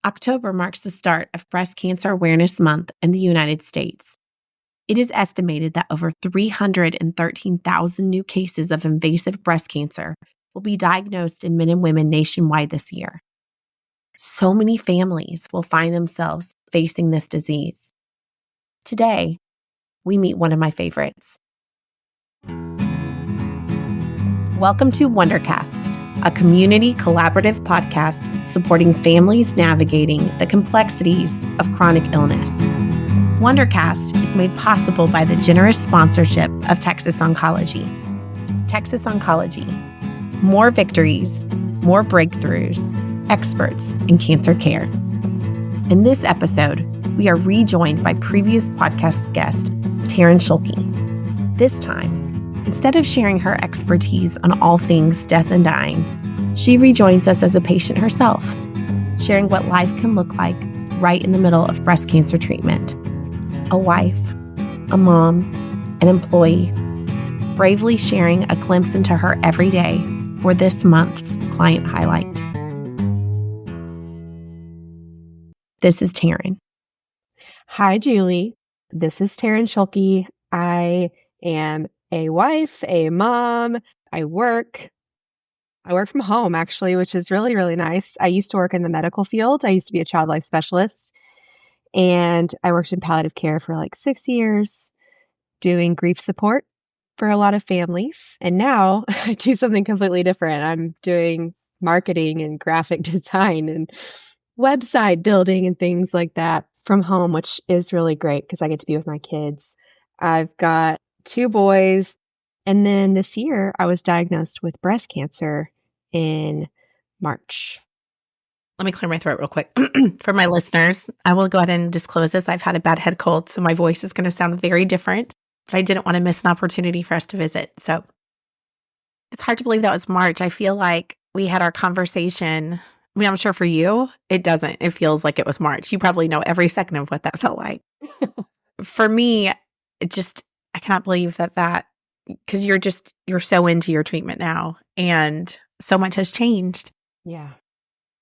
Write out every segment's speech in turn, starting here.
October marks the start of Breast Cancer Awareness Month in the United States. It is estimated that over 313,000 new cases of invasive breast cancer will be diagnosed in men and women nationwide this year. So many families will find themselves facing this disease. Today, we meet one of my favorites. Welcome to Wondercast, a community collaborative podcast supporting families navigating the complexities of chronic illness. Wondercast is made possible by the generous sponsorship of Texas Oncology. Texas Oncology. More victories, more breakthroughs, experts in cancer care. In this episode, we are rejoined by previous podcast guest, Taryn Schuelke. This time, instead of sharing her expertise on all things death and dying, she rejoins us as a patient herself, sharing what life can look like right in the middle of breast cancer treatment. A wife, a mom, an employee, bravely sharing a glimpse into her everyday for this month's client highlight. This is Taryn. Hi, Julie. This is Taryn Schuelke. I am a wife, a mom. I work from home, actually, which is really, really nice. I used to work in the medical field. I used to be a child life specialist. And I worked in palliative care for like 6 years, doing grief support for a lot of families. And now I do something completely different. I'm doing marketing and graphic design and website building and things like that from home, which is really great because I get to be with my kids. I've got 2 boys. And then this year I was diagnosed with breast cancer in March. Let me clear my throat real quick. For my listeners, I will go ahead and disclose this. I've had a bad head cold, so my voice is going to sound very different, but I didn't want to miss an opportunity for us to visit. So it's hard to believe that was March. I feel like we had our conversation. I mean, I'm sure for you, it doesn't. It feels like it was March. You probably know every second of what that felt like. For me, I cannot believe that because you're so into your treatment now and so much has changed. Yeah.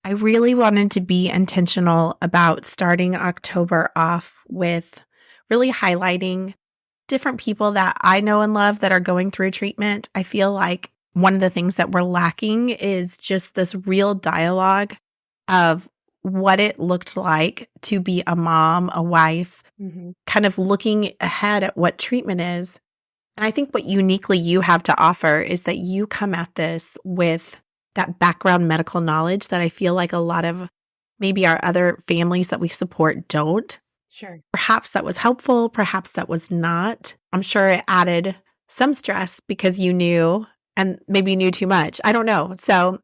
I really wanted to be intentional about starting October off with really highlighting different people that I know and love that are going through treatment. I feel like one of the things that we're lacking is just this real dialogue of what it looked like to be a mom, a wife, kind of looking ahead at what treatment is. And I think what uniquely you have to offer is that you come at this with that background medical knowledge that I feel like a lot of maybe our other families that we support don't. Sure. Perhaps that was helpful. Perhaps that was not. I'm sure it added some stress because you knew and maybe knew too much. I don't know. So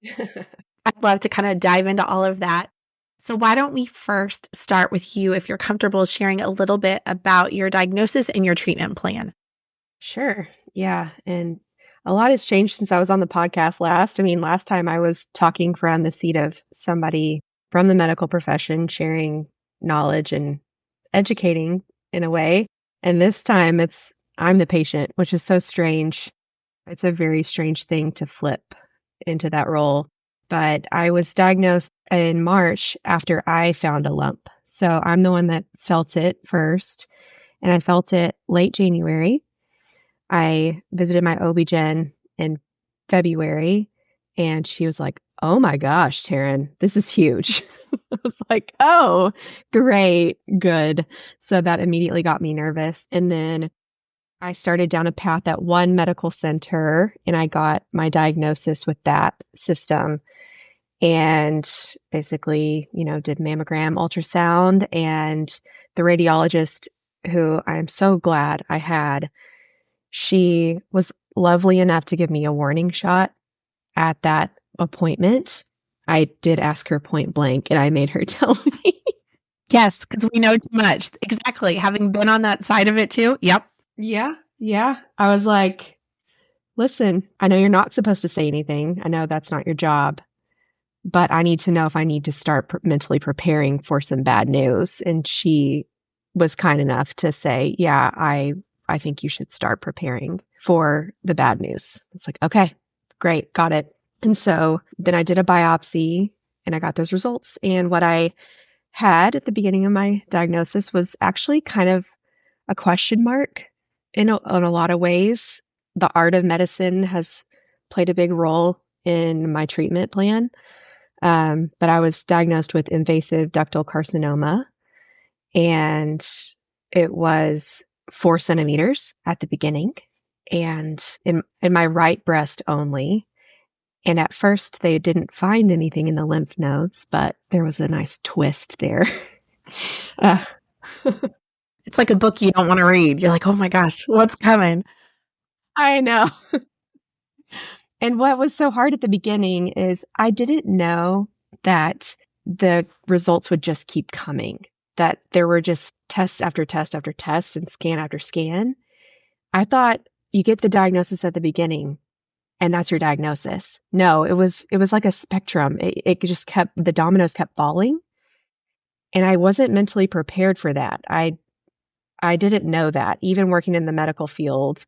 I'd love to kind of dive into all of that. So why don't we first start with you, if you're comfortable sharing a little bit about your diagnosis and your treatment plan? Sure. Yeah. And a lot has changed since I was on the podcast last. I mean, last time I was talking from the seat of somebody from the medical profession, sharing knowledge and educating in a way. And this time I'm the patient, which is so strange. It's a very strange thing to flip into that role. But I was diagnosed in March after I found a lump. So I'm the one that felt it first, and I felt it late January. I visited my OB-GYN in February, and she was like, "Oh my gosh, Taryn, this is huge." I was like, "Oh, great, good." So that immediately got me nervous. And then I started down a path at one medical center, and I got my diagnosis with that system. And basically, did mammogram, ultrasound, and the radiologist, who I'm so glad I had, she was lovely enough to give me a warning shot at that appointment. I did ask her point blank, and I made her tell me. Yes, because we know too much. Exactly. Having been on that side of it too. Yep. Yeah. I was like, "Listen, I know you're not supposed to say anything. I know that's not your job, but I need to know if I need to start mentally preparing for some bad news." And she was kind enough to say, "Yeah, I think you should start preparing for the bad news." It's like, "Okay, great, got it." And so then I did a biopsy, and I got those results. And what I had at the beginning of my diagnosis was actually kind of a question mark in a lot of ways. The art of medicine has played a big role in my treatment plan. But I was diagnosed with invasive ductal carcinoma, and it was 4 centimeters at the beginning, and in my right breast only. And at first, they didn't find anything in the lymph nodes, but there was a nice twist there. uh, It's like a book you don't want to read. You're like, oh my gosh, what's coming? I know. And what was so hard at the beginning is I didn't know that the results would just keep coming, that there were just test after test after test and scan after scan. I thought you get the diagnosis at the beginning and that's your diagnosis. No, it was like a spectrum. It just kept, the dominoes kept falling, and I wasn't mentally prepared for that. I didn't know that. Even working in the medical field,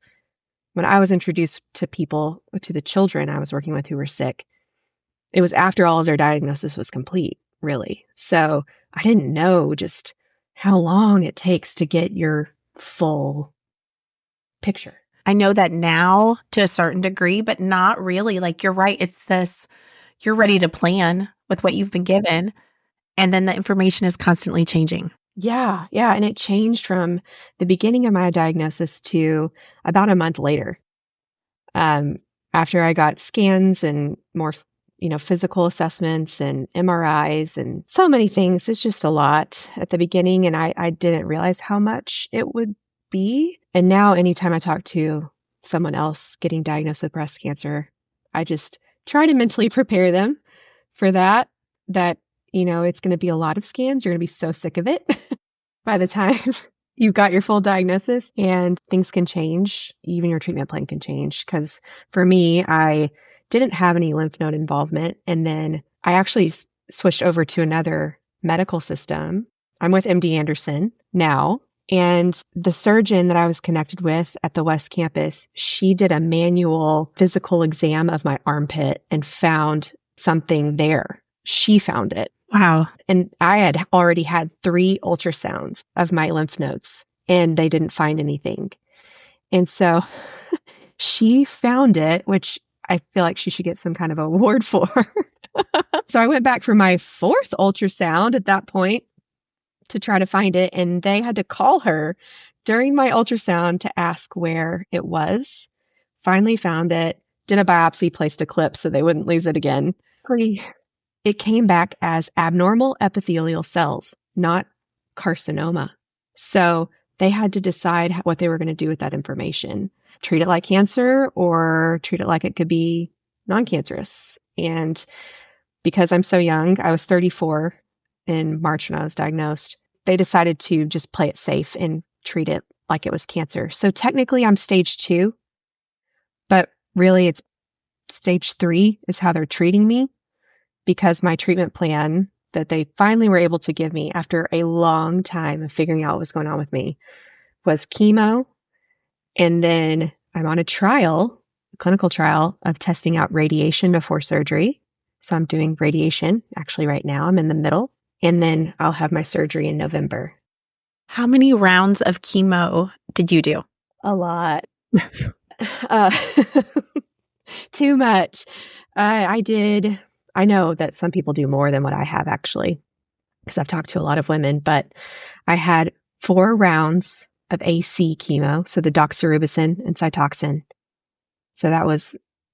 when I was introduced to people, to the children I was working with who were sick, it was after all of their diagnosis was complete, really. So I didn't know just how long it takes to get your full picture. I know that now to a certain degree, but not really. Like, you're right. It's this, you're ready to plan with what you've been given, and then the information is constantly changing. Yeah, yeah. And it changed from the beginning of my diagnosis to about a month later. Um, After I got scans and more, physical assessments and MRIs and so many things. It's just a lot at the beginning, and I didn't realize how much it would be. And now, anytime I talk to someone else getting diagnosed with breast cancer, I just try to mentally prepare them for that, it's going to be a lot of scans. You're going to be so sick of it by the time you've got your full diagnosis, and things can change. Even your treatment plan can change. Because for me, I didn't have any lymph node involvement. And then I actually switched over to another medical system. I'm with MD Anderson now. And the surgeon that I was connected with at the West Campus, she did a manual physical exam of my armpit and found something there. She found it. Wow. And I had already had 3 ultrasounds of my lymph nodes, and they didn't find anything. And so she found it, which I feel like she should get some kind of award for. So I went back for my 4th ultrasound at that point to try to find it, and they had to call her during my ultrasound to ask where it was. Finally found it, did a biopsy, placed a clip so they wouldn't lose it again. It came back as abnormal epithelial cells, not carcinoma. So they had to decide what they were going to do with that information. Treat it like cancer or treat it like it could be non-cancerous. And because I'm so young, I was 34 in March when I was diagnosed, they decided to just play it safe and treat it like it was cancer. So technically I'm stage 2, but really it's stage 3 is how they're treating me, because my treatment plan that they finally were able to give me after a long time of figuring out what was going on with me was chemo. And then I'm on a clinical trial of testing out radiation before surgery. So I'm doing radiation actually right now. I'm in the middle. And then I'll have my surgery in November. How many rounds of chemo did you do? A lot. uh, Too much. I know that some people do more than what I have, actually, because I've talked to a lot of women, but I had 4 rounds of AC chemo, so the doxorubicin and Cytoxan. So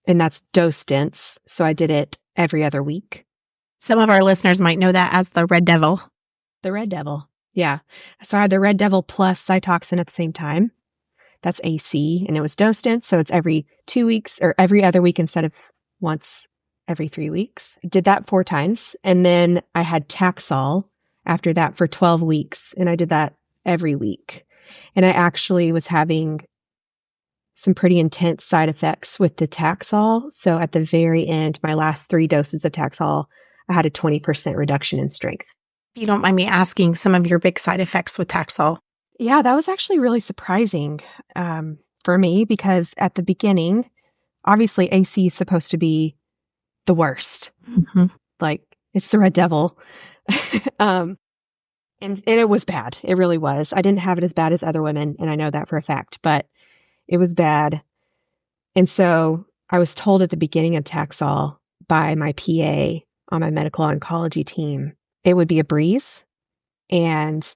that's dose dense. So I did it every other week. Some of our listeners might know that as the Red Devil. The Red Devil. Yeah. So I had the Red Devil plus Cytoxan at the same time. That's AC, and it was dose dense. So it's every 2 weeks or every other week instead of once every 3 weeks. I did that 4 times. And then I had Taxol after that for 12 weeks. And I did that every week. And I actually was having some pretty intense side effects with the Taxol. So at the very end, my last 3 doses of Taxol, I had a 20% reduction in strength. If you don't mind me asking, some of your big side effects with Taxol. Yeah, that was actually really surprising for me, because at the beginning, obviously AC is supposed to be the worst. Mm-hmm. Like, It's the red devil. um, and it was bad. It really was. I didn't have it as bad as other women, and I know that for a fact, but it was bad. And so I was told at the beginning of Taxol by my PA on my medical oncology team, it would be a breeze and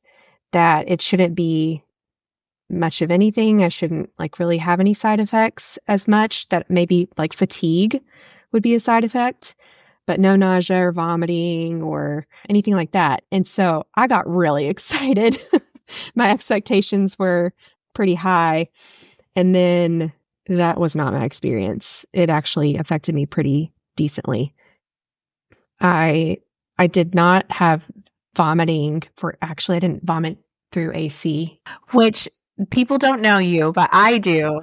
that it shouldn't be much of anything. I shouldn't like really have any side effects as much, that maybe like fatigue would be a side effect, but no nausea or vomiting or anything like that. And so I got really excited. My expectations were pretty high. And then that was not my experience. It actually affected me pretty decently. I I did not have vomiting for actually I didn't vomit through AC. Which people don't know you, but I do.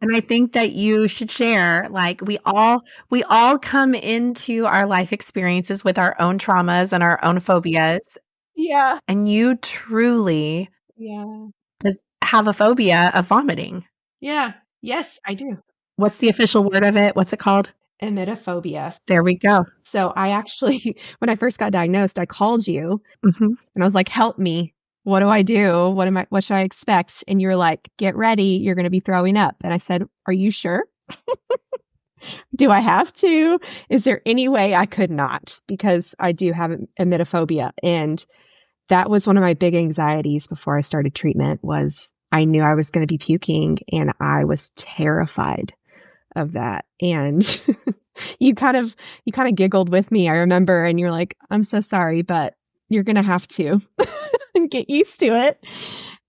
And I think that you should share, like we all come into our life experiences with our own traumas and our own phobias. Yeah. And you truly Yeah. have a phobia of vomiting. Yeah. Yes, I do. What's the official word of it? What's it called? Emetophobia. There we go. So I actually, when I first got diagnosed, I called you Mhm. and I was like, help me. What do I do? What should I expect? And you're like, get ready. You're going to be throwing up. And I said, are you sure? Do I have to? Is there any way I could not? Because I do have emetophobia. And that was one of my big anxieties before I started treatment was I knew I was going to be puking and I was terrified of that. And you kind of giggled with me, I remember, and you're like, I'm so sorry, but you're going to have to get used to it.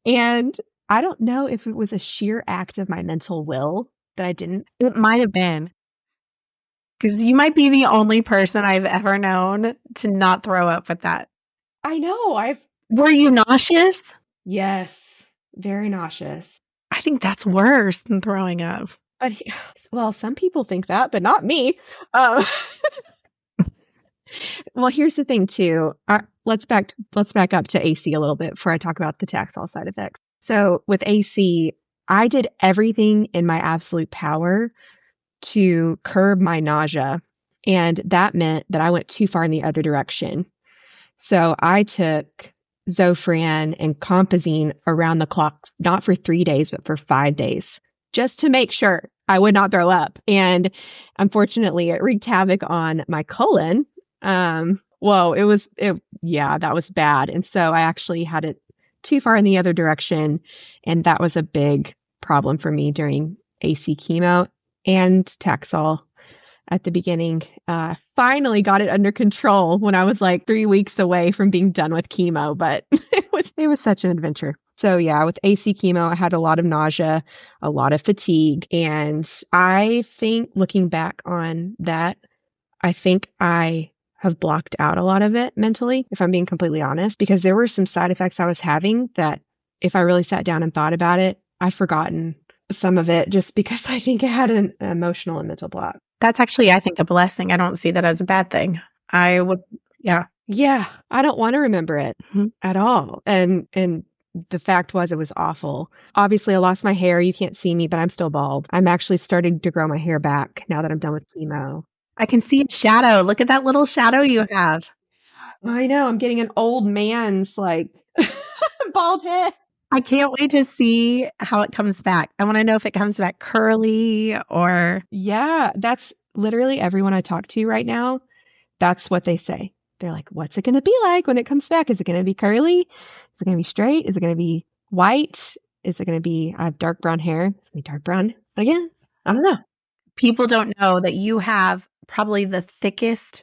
And I don't know if it was a sheer act of my mental will that I didn't. It might have been, because you might be the only person I've ever known to not throw up with that. I know. Were you nauseous? Yes, very nauseous. I think that's worse than throwing up. But well, some people think that, but not me. Um, well, here's the thing too. Let's back up to AC a little bit before I talk about the Taxol side effects. So with AC, I did everything in my absolute power to curb my nausea, and that meant that I went too far in the other direction. So I took Zofran and Compazine around the clock, not for 3 days, but for 5 days, just to make sure I would not throw up. And unfortunately, it wreaked havoc on my colon. Whoa, yeah, that was bad. And so I actually had it too far in the other direction. And that was a big problem for me during AC chemo and Taxol at the beginning. Finally got it under control when I was like 3 weeks away from being done with chemo, but it was such an adventure. So yeah, with AC chemo, I had a lot of nausea, a lot of fatigue, and I think looking back on that, I think I have blocked out a lot of it mentally, if I'm being completely honest, because there were some side effects I was having that if I really sat down and thought about it, I've forgotten some of it just because I think I had an emotional and mental block. That's actually, I think, a blessing. I don't see that as a bad thing. I would, yeah. Yeah, I don't want to remember it Mhm. at all. And the fact was it was awful. Obviously, I lost my hair. You can't see me, but I'm still bald. I'm actually starting to grow my hair back now that I'm done with chemo. I can see a shadow. Look at that little shadow you have. I know, I'm getting an old man's like bald head. I can't wait to see how it comes back. I want to know if it comes back curly or. Yeah, that's literally everyone I talk to right now. That's what they say. They're like, what's it going to be like when it comes back? Is it going to be curly? Is it going to be straight? Is it going to be white? Is it going to be, I have dark brown hair. It's going to be dark brown again. I don't know. People don't know that you have probably the thickest,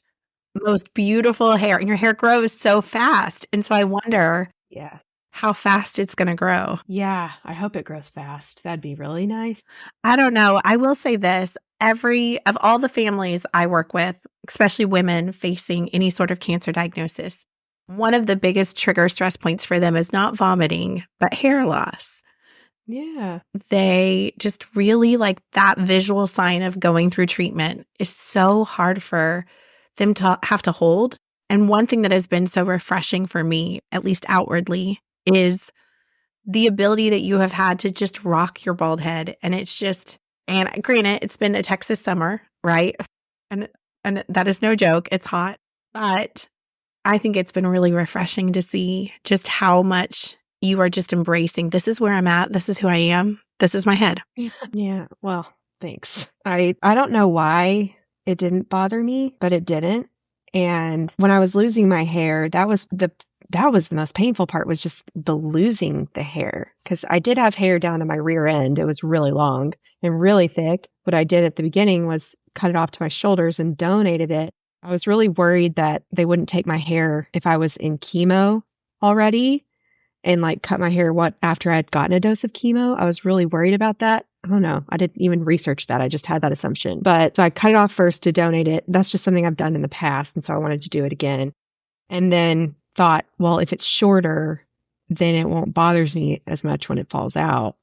most beautiful hair, and your hair grows so fast. And so I wonder Yeah. how fast it's going to grow. Yeah. I hope it grows fast. That'd be really nice. I don't know. I will say this. Of all the families I work with, especially women facing any sort of cancer diagnosis, one of the biggest trigger stress points for them is not vomiting, but hair loss. Yeah. They just really like that visual sign of going through treatment is so hard for them to have to hold. And one thing that has been so refreshing for me, at least outwardly, is the ability that you have had to just rock your bald head. And it's just, and granted, it's been a Texas summer, right? And that is no joke. It's hot. But I think it's been really refreshing to see just how much you are just embracing. This is where I'm at. This is who I am. This is my head. Yeah, well, thanks. I don't know why it didn't bother me, but it didn't. And when I was losing my hair, that was the most painful part, was just the losing the hair, because I did have hair down to my rear end. It was really long and really thick. What I did at the beginning was cut it off to my shoulders and donated it. I was really worried that they wouldn't take my hair if I was in chemo already, and like cut my hair after I'd gotten a dose of chemo. I was really worried about that. I don't know. I didn't even research that. I just had that assumption. But so I cut it off first to donate it. That's just something I've done in the past, and so I wanted to do it again. And then thought, well, if it's shorter, then it won't bother me as much when it falls out.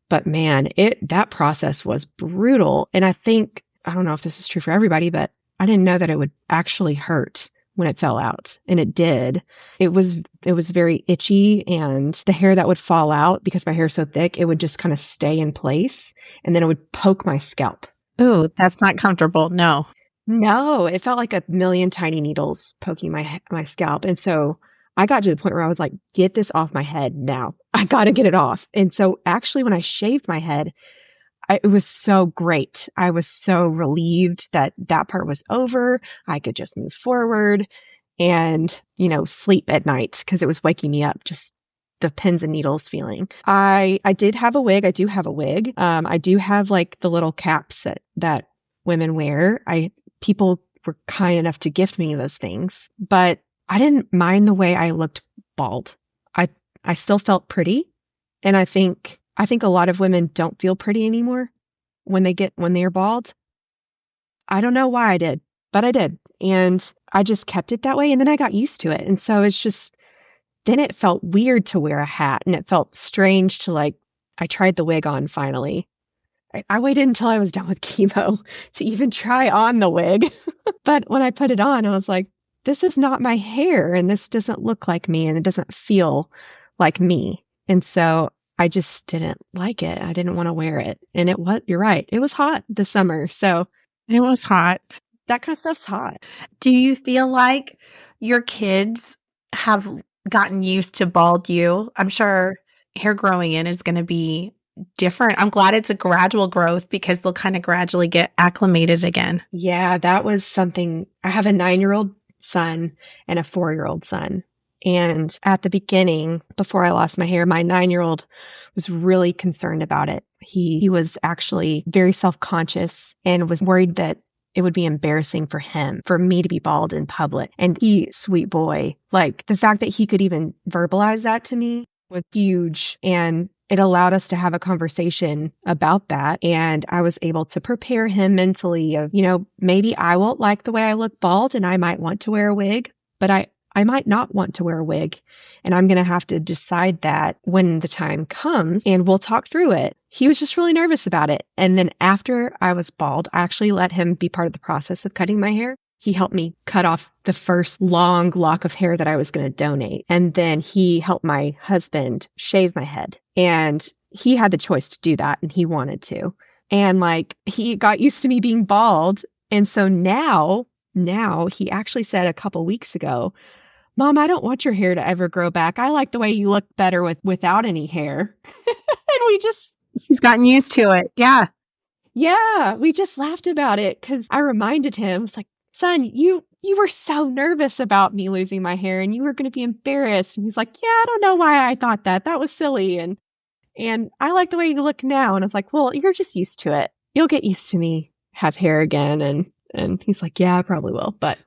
But man, that process was brutal. And I don't know if this is true for everybody, but I didn't know that it would actually hurt when it fell out. And it did. It was very itchy, and the hair that would fall out, because my hair is so thick, it would just kind of stay in place, and then it would poke my scalp. Ooh, that's not comfortable. No. No, it felt like a million tiny needles poking my scalp. And so I got to the point where I was like, get this off my head now. I got to get it off. And so actually, when I shaved my head, it was so great. I was so relieved that that part was over. I could just move forward and, sleep at night, because it was waking me up, just the pins and needles feeling. I did have a wig. I do have a wig. I do have like the little caps that women wear. People were kind enough to gift me those things, but I didn't mind the way I looked bald. I still felt pretty, and I think a lot of women don't feel pretty anymore when they are bald. I don't know why I did, but I did. And I just kept it that way, and then I got used to it. And so then it felt weird to wear a hat, and it felt strange to I tried the wig on finally. I waited until I was done with chemo to even try on the wig. But when I put it on, I was like, this is not my hair, and this doesn't look like me, and it doesn't feel like me. And so I just didn't like it. I didn't want to wear it. And you're right, it was hot this summer. So it was hot. That kind of stuff's hot. Do you feel like your kids have gotten used to bald you? I'm sure hair growing in is going to be different. I'm glad it's a gradual growth, because they'll kind of gradually get acclimated again. Yeah, that was something. I have a 9-year-old son and a 4-year-old son. And at the beginning, before I lost my hair, my 9-year-old was really concerned about it. He was actually very self-conscious and was worried that it would be embarrassing for me to be bald in public. And sweet boy, the fact that he could even verbalize that to me was huge. And it allowed us to have a conversation about that. And I was able to prepare him mentally of, maybe I won't like the way I look bald, and I might want to wear a wig, but I might not want to wear a wig. And I'm going to have to decide that when the time comes, and we'll talk through it. He was just really nervous about it. And then after I was bald, I actually let him be part of the process of cutting my hair. He helped me cut off the first long lock of hair that I was going to donate. And then he helped my husband shave my head. And he had the choice to do that, and he wanted to. And he got used to me being bald. And so now he actually said a couple weeks ago, Mom, I don't want your hair to ever grow back. I like the way you look better without any hair. And he's gotten used to it. Yeah. Yeah. We just laughed about it, because I reminded him, it's like, son, you were so nervous about me losing my hair, and you were going to be embarrassed. And he's like, yeah, I don't know why I thought that. That was silly. And I like the way you look now. And I was like, well, you're just used to it. You'll get used to me have hair again. And he's like, yeah, I probably will. But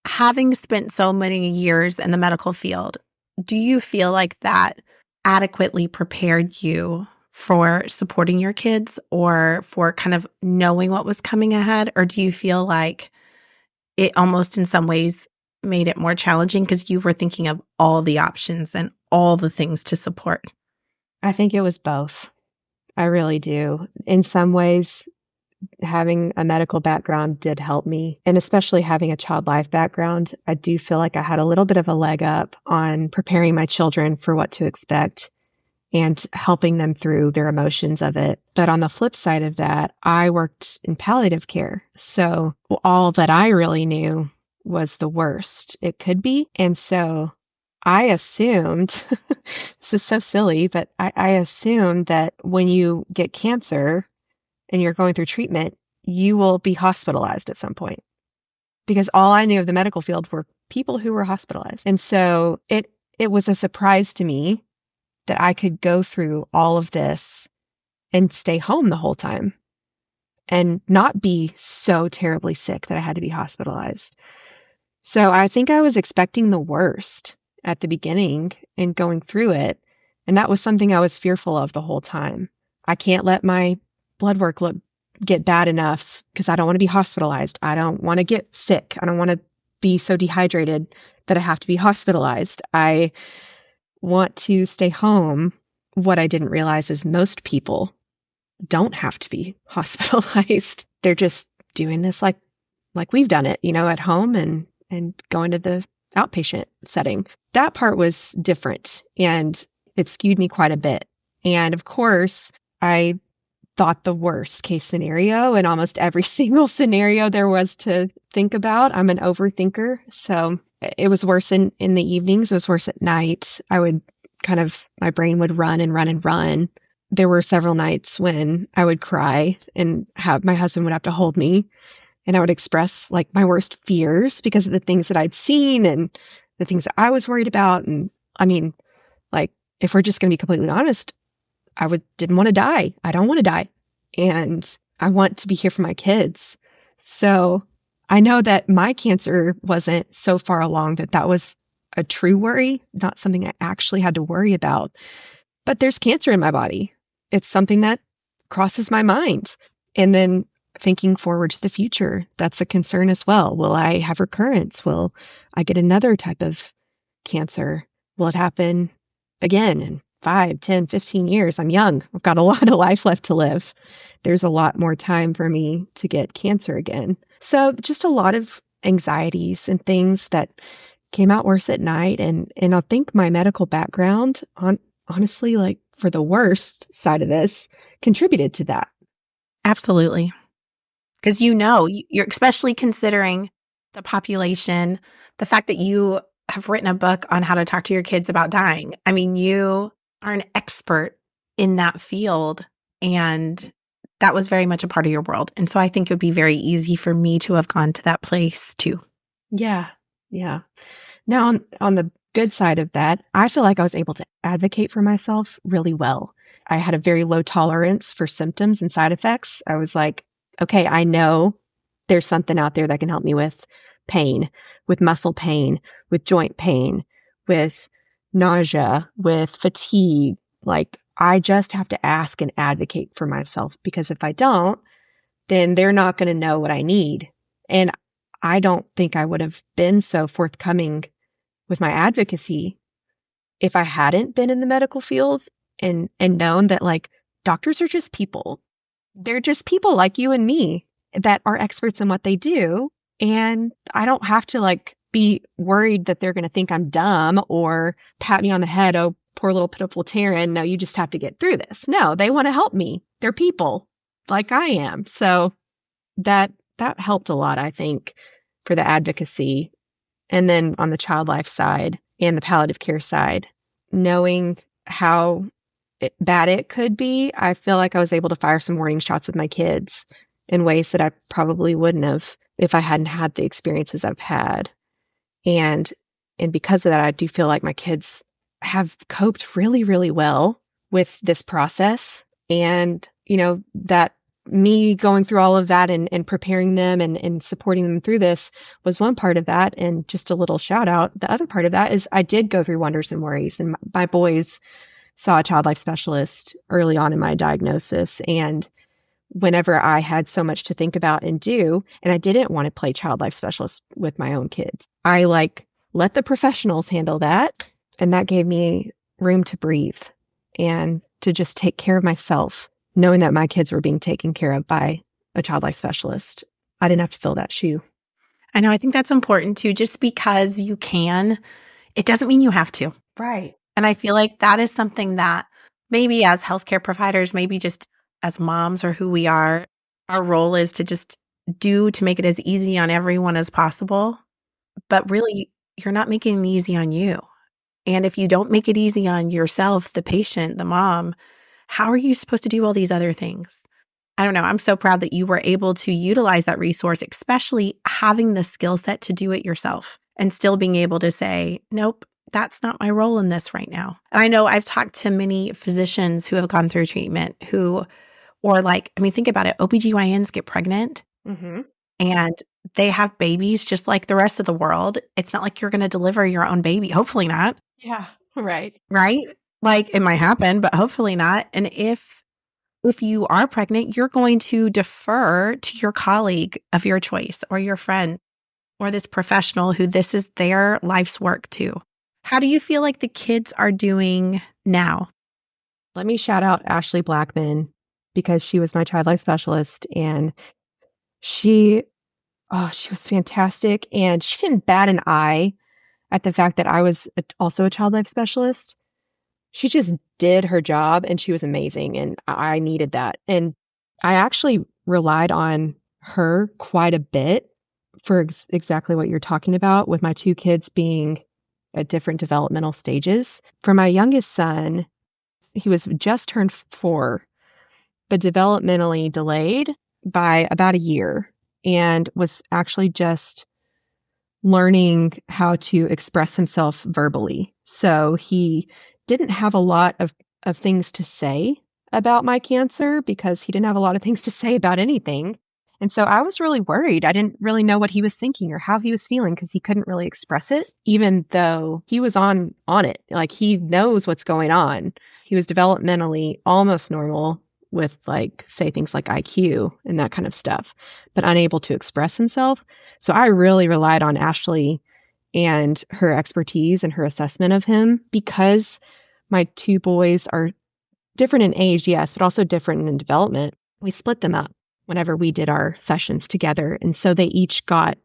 having spent so many years in the medical field, do you feel like that adequately prepared you for supporting your kids, or for kind of knowing what was coming ahead? Or do you feel like it almost in some ways made it more challenging because you were thinking of all the options and all the things to support? I think it was both. I really do. In some ways, having a medical background did help me, and especially having a child life background, I do feel like I had a little bit of a leg up on preparing my children for what to expect and helping them through their emotions of it. But on the flip side of that, I worked in palliative care. So all that I really knew was the worst it could be. And so I assumed, this is so silly, but I assumed that when you get cancer and you're going through treatment, you will be hospitalized at some point. Because all I knew of the medical field were people who were hospitalized. And so it was a surprise to me that I could go through all of this and stay home the whole time and not be so terribly sick that I had to be hospitalized. So I think I was expecting the worst at the beginning and going through it. And that was something I was fearful of the whole time. I can't let my blood work get bad enough because I don't want to be hospitalized. I don't want to get sick. I don't want to be so dehydrated that I have to be hospitalized. I want to stay home. What I didn't realize is most people don't have to be hospitalized. They're just doing this like we've done it, at home and going to the outpatient setting. That part was different and it skewed me quite a bit. And of course, I thought the worst case scenario in almost every single scenario there was to think about. I'm an overthinker, so it was worse in the evenings. It was worse at night. My brain would run and run and run. There were several nights when I would cry and my husband would have to hold me and I would express like my worst fears because of the things that I'd seen and the things that I was worried about. And I mean, like, if we're just going to be completely honest, didn't want to die. I don't want to die. And I want to be here for my kids. So I know that my cancer wasn't so far along that was a true worry, not something I actually had to worry about. But there's cancer in my body. It's something that crosses my mind. And then thinking forward to the future, that's a concern as well. Will I have recurrence? Will I get another type of cancer? Will it happen again in 5, 10, 15 years? I'm young. I've got a lot of life left to live. There's a lot more time for me to get cancer again. So just a lot of anxieties and things that came out worse at night. And I think my medical background, honestly, like for the worst side of this, contributed to that. Absolutely. Because you're especially considering the population, the fact that you have written a book on how to talk to your kids about dying. I mean, you are an expert in that field, and that was very much a part of your world. And so I think it would be very easy for me to have gone to that place too. Yeah. Yeah. Now, on the good side of that, I feel like I was able to advocate for myself really well. I had a very low tolerance for symptoms and side effects. I was like, okay, I know there's something out there that can help me with pain, with muscle pain, with joint pain, with nausea, with fatigue. Like, I just have to ask and advocate for myself, because if I don't, then they're not going to know what I need. And I don't think I would have been so forthcoming with my advocacy if I hadn't been in the medical field and known that, like, doctors are just people. They're just people like you and me that are experts in what they do. And I don't have to, like, be worried that they're going to think I'm dumb or pat me on the head. Oh, poor little pitiful Taryn. No, you just have to get through this. No, they want to help me. They're people like I am. So that helped a lot, I think, for the advocacy. And then on the child life side and the palliative care side, knowing how bad it could be, I feel like I was able to fire some warning shots with my kids in ways that I probably wouldn't have if I hadn't had the experiences I've had. And because of that, I do feel like my kids have coped really, really well with this process. And, that me going through all of that and preparing them and supporting them through this was one part of that. And just a little shout out, the other part of that is I did go through wonders and worries. And my boys saw a child life specialist early on in my diagnosis. And whenever I had so much to think about and do, and I didn't want to play child life specialist with my own kids, I let the professionals handle that. And that gave me room to breathe and to just take care of myself, knowing that my kids were being taken care of by a child life specialist. I didn't have to fill that shoe. I know. I think that's important too. Just because you can, it doesn't mean you have to. Right. And I feel like that is something that maybe as healthcare providers, maybe just as moms or who we are, our role is to just do to make it as easy on everyone as possible. but really, you're not making it easy on you. And if you don't make it easy on yourself, the patient, the mom, how are you supposed to do all these other things? I don't know. I'm so proud that you were able to utilize that resource, especially having the skill set to do it yourself and still being able to say, nope, that's not my role in this right now. And I know I've talked to many physicians who have gone through treatment or like, I mean, think about it. OBGYNs get pregnant Mm-hmm. and they have babies just like the rest of the world. It's not like you're going to deliver your own baby. Hopefully not. Yeah, right. Right? Like it might happen, but hopefully not. And if you are pregnant, you're going to defer to your colleague of your choice or your friend or this professional who this is their life's work too. How do you feel like the kids are doing now? Let me shout out Ashley Blackman because she was my child life specialist and she she was fantastic and she didn't bat an eye at the fact that I was also a child life specialist. She just did her job and she was amazing and I needed that. And I actually relied on her quite a bit for exactly what you're talking about with my two kids being at different developmental stages. For my youngest son, he was just turned 4, but developmentally delayed by about a year and was actually just learning how to express himself verbally. So he didn't have a lot of things to say about my cancer because he didn't have a lot of things to say about anything. And so I was really worried. I didn't really know what he was thinking or how he was feeling because he couldn't really express it, even though he was on it. Like he knows what's going on. He was developmentally almost normal with like say things like IQ and that kind of stuff, but unable to express himself. So I really relied on Ashley and her expertise and her assessment of him because my two boys are different in age, yes, but also different in development. We split them up whenever we did our sessions together. And so they each got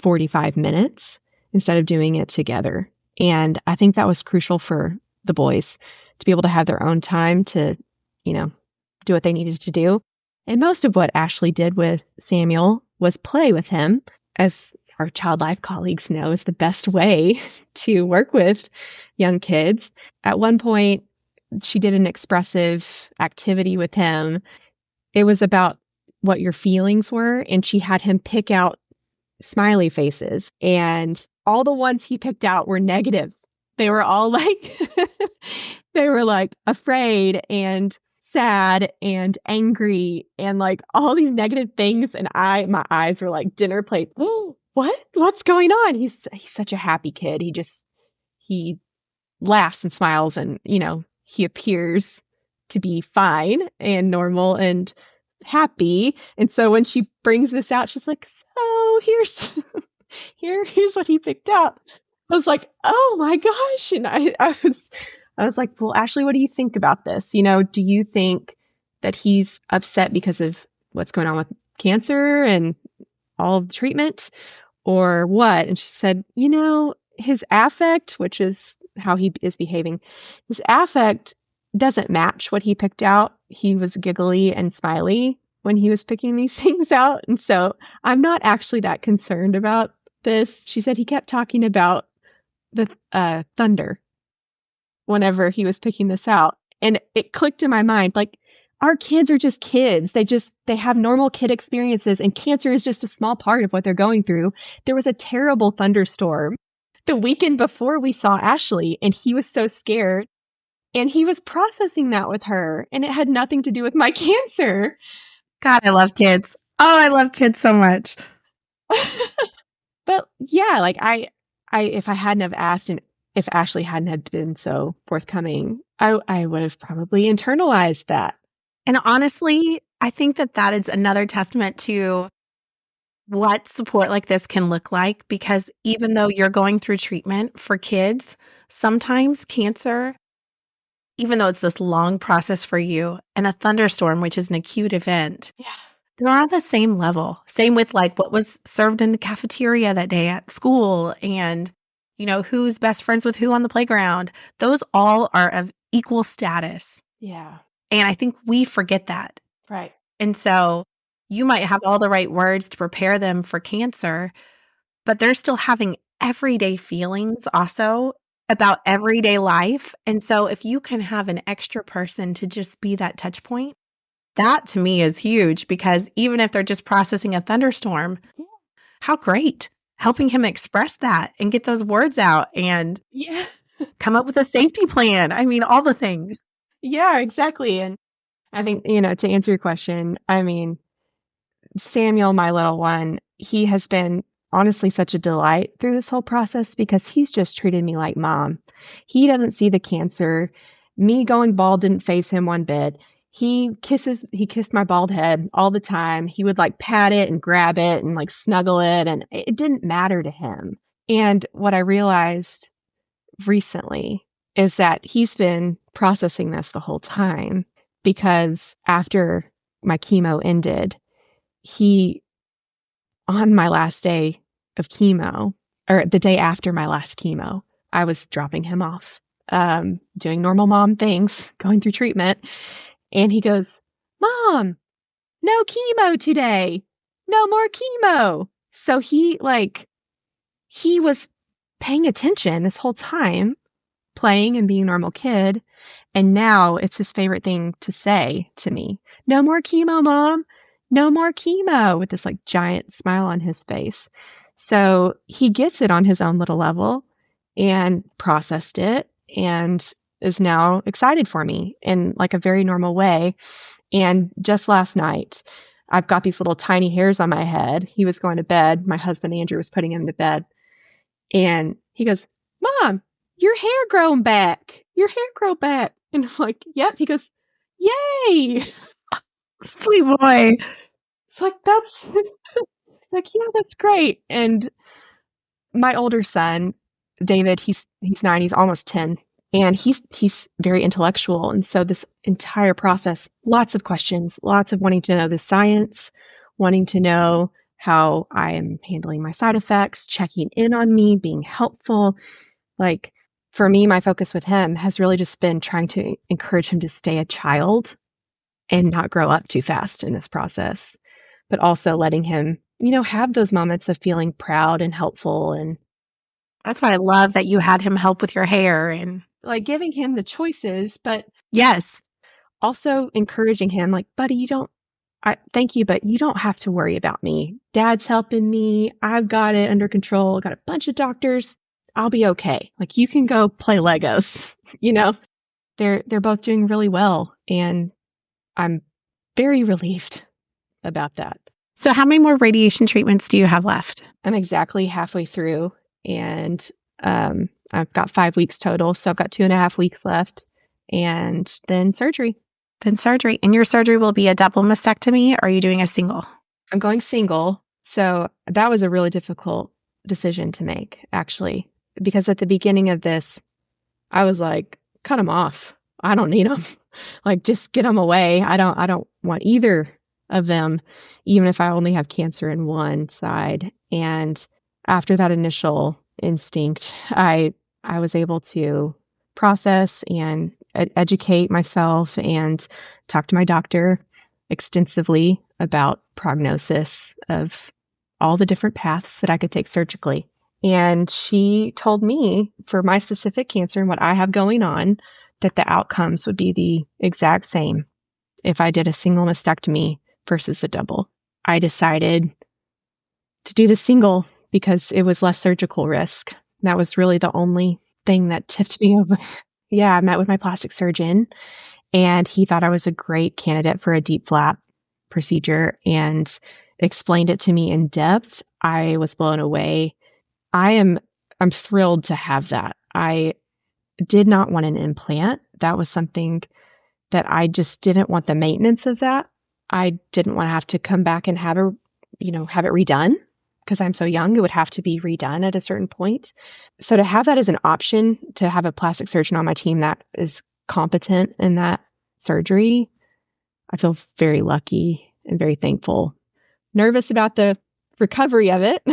45 minutes instead of doing it together. And I think that was crucial for the boys to be able to have their own time to, you know, do what they needed to do. And most of what Ashley did with Samuel was play with him, as our child life colleagues know is the best way to work with young kids. At one point, she did an expressive activity with him. It was about what your feelings were, and she had him pick out smiley faces, and all the ones he picked out were negative. They were all like, they were like afraid and sad and angry and like all these negative things. And my eyes were like dinner plate. Oh, what's going on? He's such a happy kid. He laughs and smiles and, he appears to be fine and normal and happy. And so when she brings this out, she's like, so here's what he picked out. I was like, oh my gosh. And I was like, well, Ashley, what do you think about this? Do you think that he's upset because of what's going on with cancer and all of the treatment or what? And she said, his affect, which is how he is behaving, his affect doesn't match what he picked out. He was giggly and smiley when he was picking these things out. And so I'm not actually that concerned about this. She said he kept talking about the thunder whenever he was picking this out. And it clicked in my mind, like, our kids are just kids. They have normal kid experiences, and cancer is just a small part of what they're going through. There was a terrible thunderstorm the weekend before we saw Ashley, and he was so scared. And he was processing that with her, and it had nothing to do with my cancer. God, I love kids. Oh, I love kids so much. But yeah, like I if I hadn't have asked and if Ashley hadn't have been so forthcoming, I would have probably internalized that. And honestly, I think that is another testament to what support like this can look like, because even though you're going through treatment for kids, sometimes cancer, even though it's this long process for you, and a thunderstorm, which is an acute event, Yeah. they're on the same level. Same with like what was served in the cafeteria that day at school and, who's best friends with who on the playground. Those all are of equal status. Yeah. And I think we forget that. Right. And so you might have all the right words to prepare them for cancer, but they're still having everyday feelings also about everyday life. And so if you can have an extra person to just be that touch point, that to me is huge, because even if they're just processing a thunderstorm, how great helping him express that and get those words out and come up with a safety plan. I mean, all the things. Yeah, exactly. And I think, to answer your question, I mean, Samuel, my little one, he has been honestly such a delight through this whole process because he's just treated me like mom. He doesn't see the cancer. Me going bald didn't faze him one bit. He kissed my bald head all the time. He would like pat it and grab it and like snuggle it, and it didn't matter to him. And what I realized recently is that he's been processing this the whole time, because after my chemo ended, he, on my last day of chemo, or the day after my last chemo, I was dropping him off, doing normal mom things, going through treatment. And he goes, "Mom, no chemo today. No more chemo." So he was paying attention this whole time, playing and being a normal kid. And now it's his favorite thing to say to me, "No more chemo, Mom. No more chemo," with this like giant smile on his face. So he gets it on his own little level and processed it and is now excited for me in like a very normal way. And just last night, I've got these little tiny hairs on my head. He was going to bed. My husband, Andrew, was putting him to bed. And he goes, "Mom, your hair grown back. Your hair grow back." And I'm like, "Yep." He goes, "Yay." Sweet boy. It's like, that's like, yeah, that's great. And my older son, David, he's 9, he's almost 10, and he's very intellectual. And so this entire process, lots of questions, lots of wanting to know the science, wanting to know how I am handling my side effects, checking in on me, being helpful. Like, for me, my focus with him has really just been trying to encourage him to stay a child and not grow up too fast in this process, but also letting him, have those moments of feeling proud and helpful, and That's why I love that you had him help with your hair and like giving him the choices, but yes. also encouraging him, like, "Buddy, thank you, but you don't have to worry about me. Dad's helping me. I've got it under control. Got a bunch of doctors. I'll be okay. Like, you can go play Legos." They're both doing really well, and I'm very relieved about that. So how many more radiation treatments do you have left? I'm exactly halfway through, and I've got 5 weeks total, so I've got 2.5 weeks left, and then surgery. And your surgery will be a double mastectomy, or are you doing a single? I'm going single, so that was a really difficult decision to make, actually, because at the beginning of this, I was like, "Cut them off. I don't need them. Like, just get them away. I don't want either of them, even if I only have cancer in one side." And after that initial instinct, I was able to process and educate myself and talk to my doctor extensively about prognosis of all the different paths that I could take surgically. And she told me, for my specific cancer and what I have going on, that the outcomes would be the exact same if I did a single mastectomy versus a double. I decided to do the single because it was less surgical risk. That was really the only thing that tipped me over. Yeah, I met with my plastic surgeon, and he thought I was a great candidate for a DIEP flap procedure and explained it to me in depth. I was blown away. I'm thrilled to have that. I did not want an implant. That was something that I just didn't want the maintenance of that. I didn't want to have to come back and have it redone, because I'm so young. It would have to be redone at a certain point. So to have that as an option, to have a plastic surgeon on my team that is competent in that surgery, I feel very lucky and very thankful. Nervous about the recovery of it.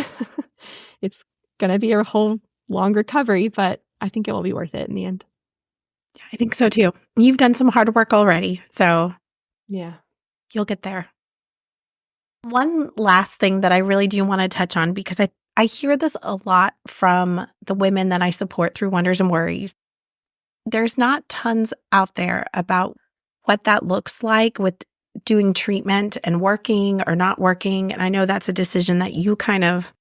It's going to be a whole long recovery, but I think it will be worth it in the end. Yeah, I think so too. You've done some hard work already, so yeah, you'll get there. One last thing that I really do want to touch on, because I hear this a lot from the women that I support through Wonders and Worries. There's not tons out there about what that looks like with doing treatment and working or not working. And I know that's a decision that you kind of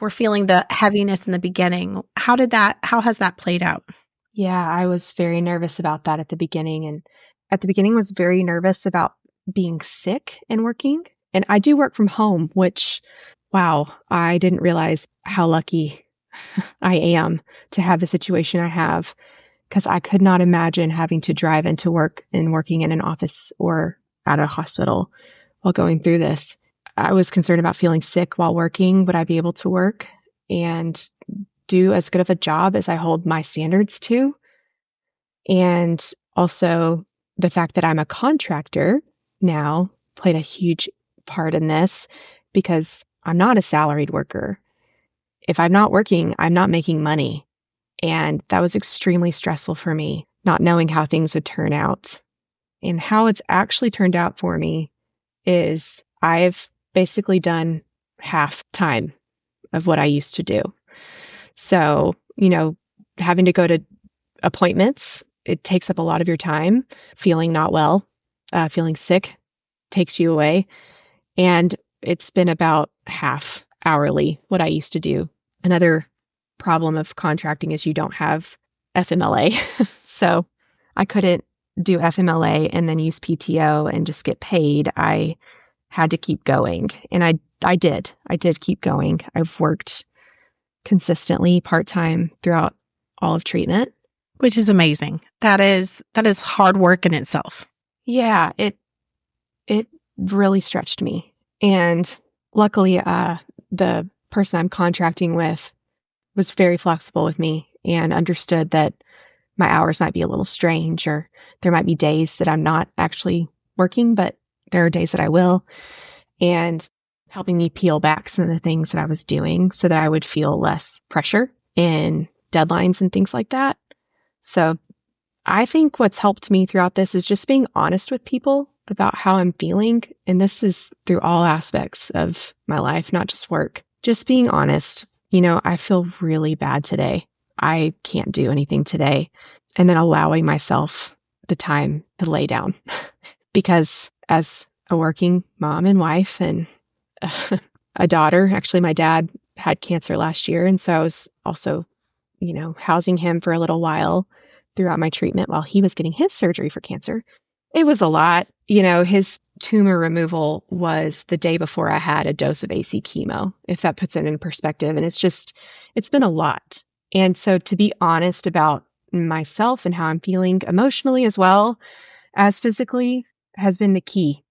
were feeling the heaviness in the beginning. How has that played out? Yeah, I was very nervous about that at the beginning, and at the beginning was very nervous about being sick and working. And I do work from home, which, wow, I didn't realize how lucky I am to have the situation I have, because I could not imagine having to drive into work and working in an office or at a hospital while going through this. I was concerned about feeling sick while working. Would I be able to work and do as good of a job as I hold my standards to? And also the fact that I'm a contractor now played a huge part in this because I'm not a salaried worker. If I'm not working, I'm not making money. And that was extremely stressful for me, not knowing how things would turn out. And how it's actually turned out for me is I've basically done half time of what I used to do. So, having to go to appointments, it takes up a lot of your time. Feeling not well, feeling sick takes you away. And it's been about half hourly what I used to do. Another problem of contracting is you don't have FMLA. So I couldn't do FMLA and then use PTO and just get paid. I had to keep going. And I did. I did keep going. I've worked consistently part-time throughout all of treatment. Which is amazing. That is hard work in itself. Yeah, it really stretched me. And luckily, the person I'm contracting with was very flexible with me and understood that my hours might be a little strange, or there might be days that I'm not actually working, but there are days that I will, and helping me peel back some of the things that I was doing so that I would feel less pressure in deadlines and things like that. So I think what's helped me throughout this is just being honest with people about how I'm feeling. And this is through all aspects of my life, not just work. Just being honest. I feel really bad today. I can't do anything today. And then allowing myself the time to lay down. Because as a working mom and wife and a daughter, actually, my dad had cancer last year. And so I was also, housing him for a little while throughout my treatment while he was getting his surgery for cancer. It was a lot. His tumor removal was the day before I had a dose of AC chemo, if that puts it in perspective. And it's been a lot. And so to be honest about myself and how I'm feeling emotionally as well as physically has been the key.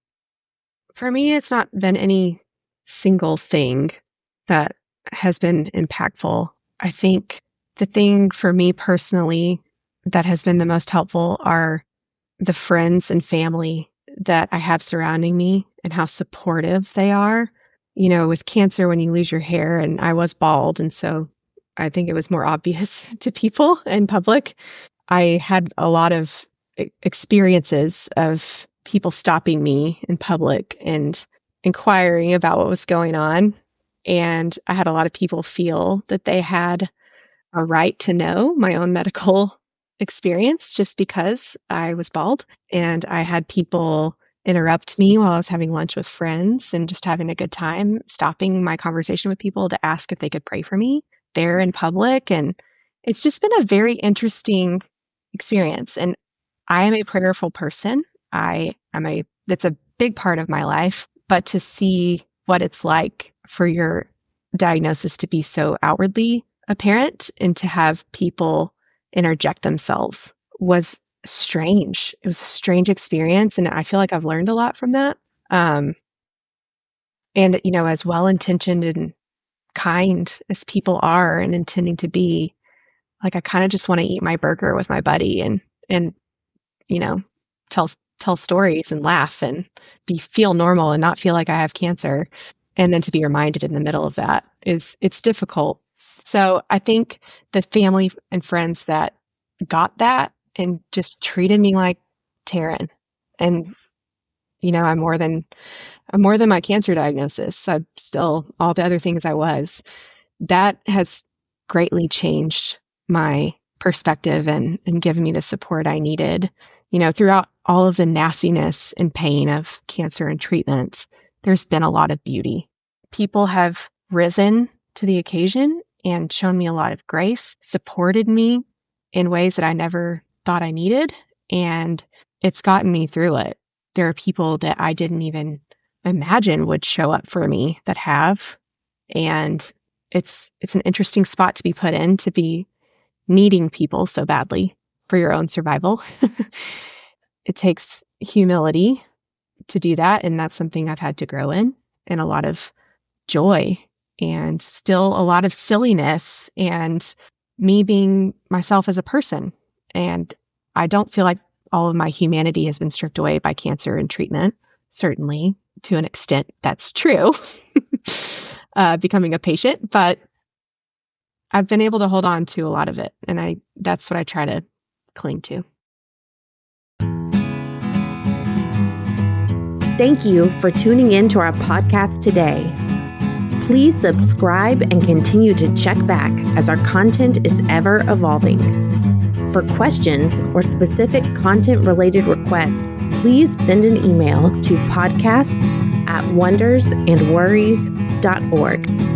For me, it's not been any single thing that has been impactful. I think the thing for me personally that has been the most helpful are the friends and family that I have surrounding me and how supportive they are. With cancer, when you lose your hair, and I was bald, and so I think it was more obvious to people in public. I had a lot of experiences of people stopping me in public and inquiring about what was going on. And I had a lot of people feel that they had a right to know my own medical experience just because I was bald. And I had people interrupt me while I was having lunch with friends and just having a good time, stopping my conversation with people to ask if they could pray for me there in public. And it's just been a very interesting experience. And I am a prayerful person. That's a big part of my life. But to see what it's like for your diagnosis to be so outwardly apparent and to have people interject themselves was strange. It was a strange experience. And I feel like I've learned a lot from that. And, as well intentioned and kind as people are and intending to be, like, I kind of just want to eat my burger with my buddy and, you know, tell tell stories and laugh and feel normal and not feel like I have cancer. And then to be reminded in the middle of that it's difficult. So I think the family and friends that got that and just treated me like Taryn. And I'm more than my cancer diagnosis. I'm still all the other things I was. that has greatly changed my perspective and given me the support I needed. Throughout all of the nastiness and pain of cancer and treatments, there's been a lot of beauty. People have risen to the occasion and shown me a lot of grace, supported me in ways that I never thought I needed, and it's gotten me through it. There are people that I didn't even imagine would show up for me that have, and it's an interesting spot to be put in, to be needing people so badly for your own survival. It takes humility to do that, and that's something I've had to grow in, and a lot of joy, and still a lot of silliness, and me being myself as a person. And I don't feel like all of my humanity has been stripped away by cancer and treatment. Certainly, to an extent, that's true, becoming a patient, but I've been able to hold on to a lot of it, and that's what I try to cling to. Thank you for tuning in to our podcast today. Please subscribe and continue to check back as our content is ever evolving. For questions or specific content-related requests, please send an email to podcast@wondersandworries.org.